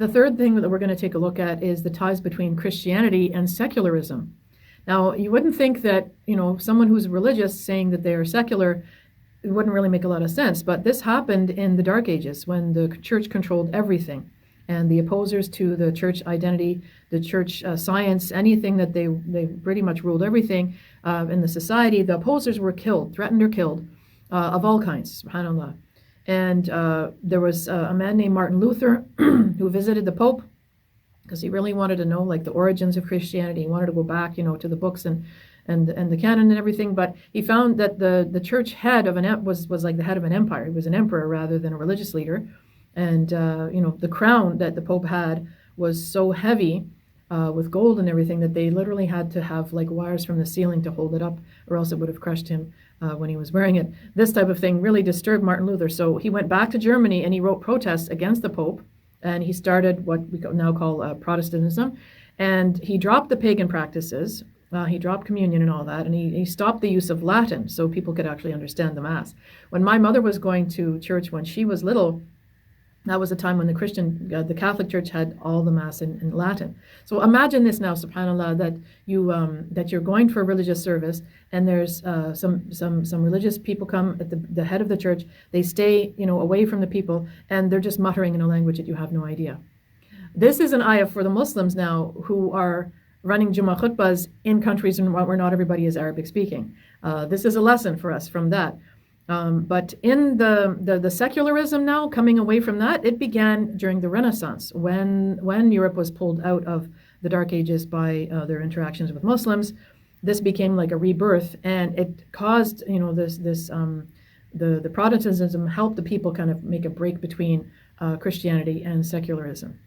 The third thing that we're going to take a look at is the ties between Christianity and secularism. Now, you wouldn't think that, someone who's religious saying that they are secular, it wouldn't really make a lot of sense. But this happened in the Dark Ages when the church controlled everything. And the opposers to the church identity, the church science, anything that they pretty much ruled everything in the society, the opposers were killed, threatened or killed, of all kinds, subhanAllah. And there was a man named Martin Luther who visited the Pope because he really wanted to know the origins of Christianity. He wanted to go back, to the books and the canon and everything. But he found that the church head was like the head of an empire. He was an emperor rather than a religious leader. And the crown that the Pope had was so heavy with gold and everything that they literally had to have wires from the ceiling to hold it up, or else it would have crushed him when he was wearing it. This type of thing really disturbed Martin Luther. So he went back to Germany and he wrote protests against the Pope, and he started what we now call Protestantism. And he dropped the pagan practices. He dropped communion and all that, and he stopped the use of Latin so people could actually understand the Mass. When my mother was going to church when she was little, that was a time when the Catholic Church had all the Mass in Latin. So imagine this now, subhanAllah, that you're going for a religious service, and there's some religious people come at the head of the church. They stay away from the people, and they're just muttering in a language that you have no idea. This is an ayah for the Muslims now who are running Jummah khutbahs in countries where not everybody is Arabic speaking. This is a lesson for us from that. But in the secularism now, coming away from that, it began during the Renaissance, when Europe was pulled out of the Dark Ages by their interactions with Muslims. This became like a rebirth, and it caused, the Protestantism helped the people kind of make a break between Christianity and secularism.